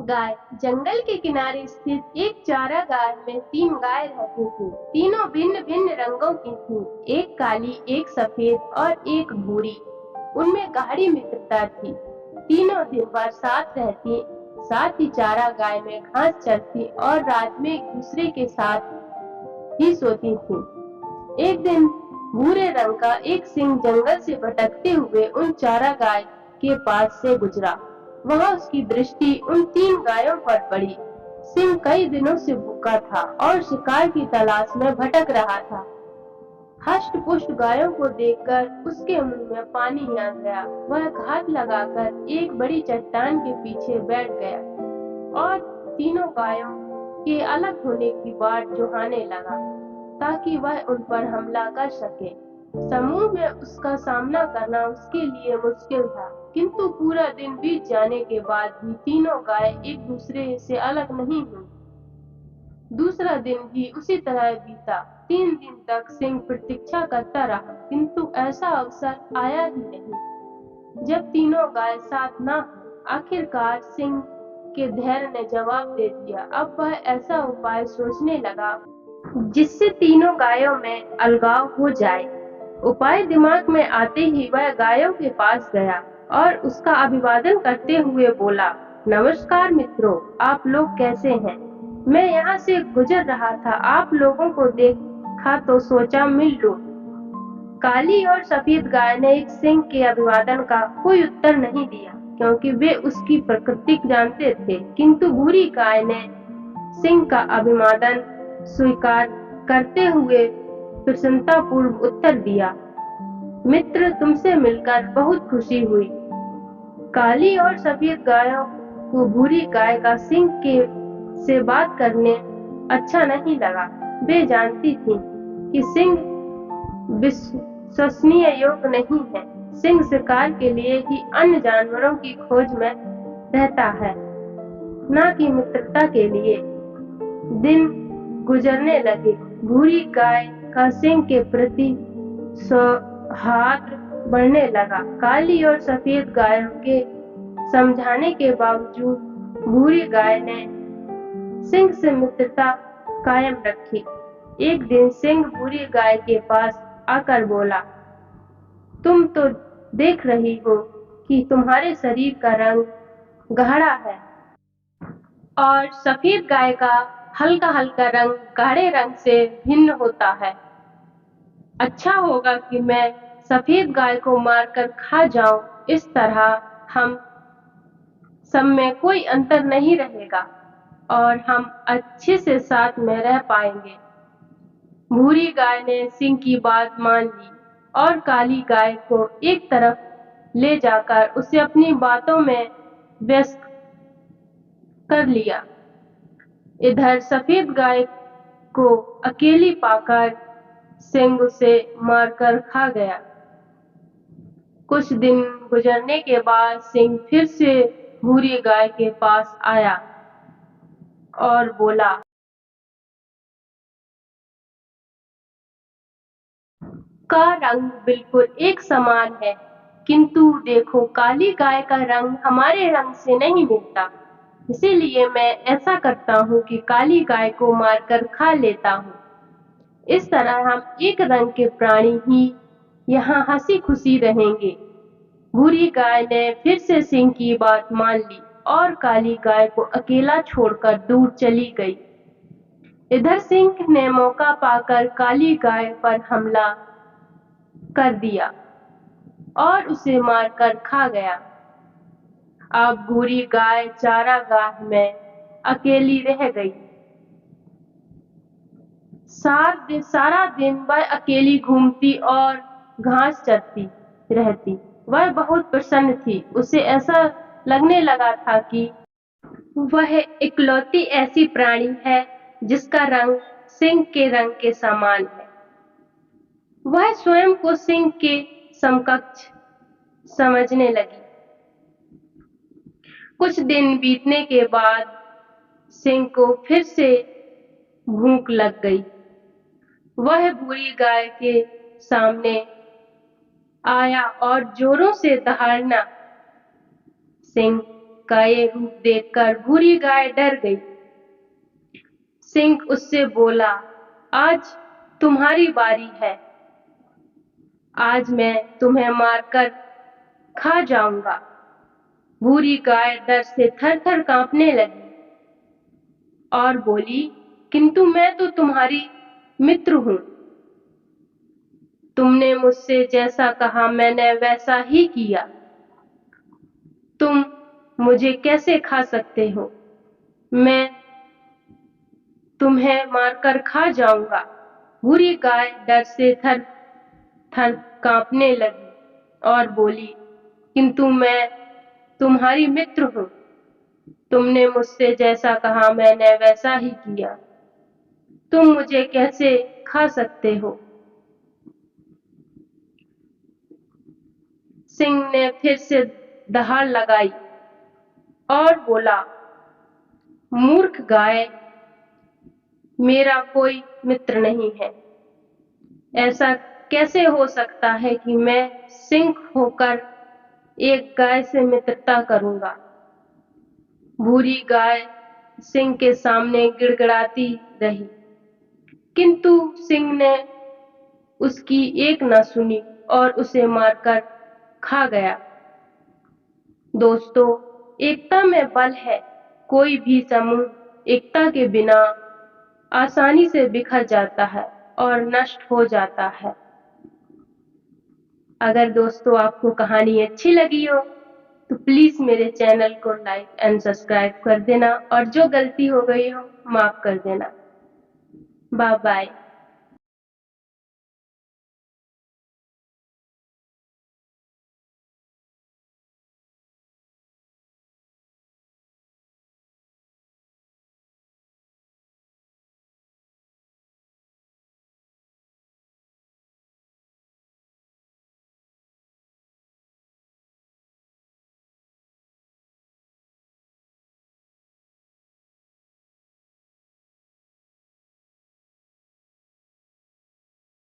गाय। जंगल के किनारे स्थित एक चारागाह में 3 गाय रहती थीं। तीनों भिन्न भिन्न रंगों की थीं, एक काली, एक सफेद और एक भूरी। उनमें गाढ़ी मित्रता थी। तीनों दिन भर साथ रहती, साथ ही चारागाह में घास चरती और रात में एक दूसरे के साथ ही सोती थीं। एक दिन भूरे रंग का एक सिंह जंगल से भटकते हुए उन चारागाह के पास से गुजरा। वहां उसकी दृष्टि उन 3 गायों पर पड़ी। सिंह कई दिनों से भूखा था और शिकार की तलाश में भटक रहा था। हष्ट-पुष्ट गायों को देखकर उसके मुंह में पानी आ गया। वह घात लगाकर एक बड़ी चट्टान के पीछे बैठ गया और तीनों गायों के अलग होने की बाट जोहाने लगा, ताकि वह उन पर हमला कर सके। समूह में उसका सामना करना उसके लिए मुश्किल था, किंतु पूरा दिन बीत जाने के बाद भी तीनों गाय एक दूसरे से अलग नहीं हुई। दूसरा दिन भी उसी तरह बीता। 3 दिन तक सिंह प्रतीक्षा करता रहा, किंतु ऐसा अवसर आया ही नहीं। जब तीनों गाय साथ न हुई, आखिरकार सिंह के धैर्य ने जवाब दे दिया। अब वह ऐसा उपाय सोचने लगा जिससे तीनों गायों में अलगाव हो जाए। उपाय दिमाग में आते ही वह गायों के पास गया और उसका अभिवादन करते हुए बोला, नमस्कार मित्रों, आप लोग कैसे हैं? मैं यहाँ से गुजर रहा था, आप लोगों को देखा तो सोचा मिल लूं। काली और सफेद गाय ने एक सिंह के अभिवादन का कोई उत्तर नहीं दिया, क्योंकि वे उसकी प्रकृति जानते थे, किंतु भूरी गाय ने सिंह का अभिवादन स्वीकार करते हुए प्रसन्नतापूर्वक उत्तर दिया, मित्र, तुमसे मिलकर बहुत खुशी हुई। काली और सफेद गायों को भूरी गाय का सिंह से बात करने अच्छा नहीं लगा। वे जानती थीं कि सिंह विश्वसनीय योग्य नहीं है। सिंह शिकार के लिए ही अन्य जानवरों की खोज में रहता है, न कि मित्रता के लिए। दिन गुजरने लगे। भूरी गाय का सिंह के प्रति सौहार्द बढ़ने लगा। काली और सफेद गायों के समझाने के बावजूद भूरी गाय ने सिंह से मित्रता कायम रखी। एक दिन सिंह भूरी गाय के पास आकर बोला, तुम तो देख रही हो कि तुम्हारे शरीर का रंग गाढ़ा है और सफेद गाय का हल्का हल्का रंग गाढ़े रंग से भिन्न होता है। अच्छा होगा कि मैं सफेद गाय को मारकर खा जाऊं। इस तरह हम सब में कोई अंतर नहीं रहेगा और हम अच्छे से साथ में रह पाएंगे। भूरी गाय ने सिंह की बात मान ली और काली गाय को एक तरफ ले जाकर उसे अपनी बातों में व्यस्त कर लिया। इधर सफेद गाय को अकेली पाकर सिंह उसे मारकर खा गया। कुछ दिन गुजरने के बाद सिंह फिर से भूरी गाय के पास आया और बोला, का रंग बिल्कुल एक समान है, किंतु देखो, काली गाय का रंग हमारे रंग से नहीं मिलता। इसीलिए मैं ऐसा करता हूँ कि काली गाय को मारकर खा लेता हूँ। इस तरह हम एक रंग के प्राणी ही यहाँ हंसी खुशी रहेंगे। भूरी गाय ने फिर से सिंह की बात मान ली और काली गाय को अकेला छोड़कर दूर चली गई। इधर सिंह ने मौका पाकर काली गाय पर हमला कर दिया और उसे मारकर खा गया। अब भूरी गाय चारागाह में अकेली रह गई। सारा दिन वह अकेली घूमती और घास चरती रहती। वह बहुत प्रसन्न थी। उसे ऐसा लगने लगा था कि वह इकलौती ऐसी प्राणी है जिसका रंग सिंह के रंग के समान है। वह स्वयं को सिंह के समकक्ष समझने लगी। कुछ दिन बीतने के बाद सिंह को फिर से भूख लग गई। वह भूरी गाय के सामने आया और जोरों से दहाड़ना, सिंह, का ये रूप देखकर भूरी गाय डर गई। सिंह उससे बोला, आज तुम्हारी बारी है। आज मैं तुम्हें मारकर खा जाऊंगा। भूरी गाय डर से थर-थर कांपने लगी और बोली, किंतु मैं तो तुम्हारी मित्र हूँ। तुमने मुझसे जैसा कहा मैंने वैसा ही किया। तुम मुझे कैसे खा सकते हो? मैं तुम्हें मारकर खा जाऊंगा। भूरी गाय डर से थर-थर कांपने लगी और बोली, किंतु मैं तुम्हारी मित्र हूँ। तुमने मुझसे जैसा कहा मैंने वैसा ही किया। तुम मुझे कैसे खा सकते हो? सिंह ने फिर से दहाड़ लगाई और बोला, मूर्ख गाय, मेरा कोई मित्र नहीं है। ऐसा कैसे हो सकता है कि मैं सिंह होकर एक गाय से मित्रता करूंगा? भूरी गाय सिंह के सामने गिड़गिड़ाती रही, किंतु सिंह ने उसकी एक न सुनी और उसे मारकर खा गया। दोस्तों, एकता में बल है। कोई भी समूह एकता के बिना आसानी से बिखर जाता है और नष्ट हो जाता है। अगर दोस्तों आपको कहानी अच्छी लगी हो तो प्लीज मेरे चैनल को लाइक एंड सब्सक्राइब कर देना और जो गलती हो गई हो माफ कर देना। Bye bye.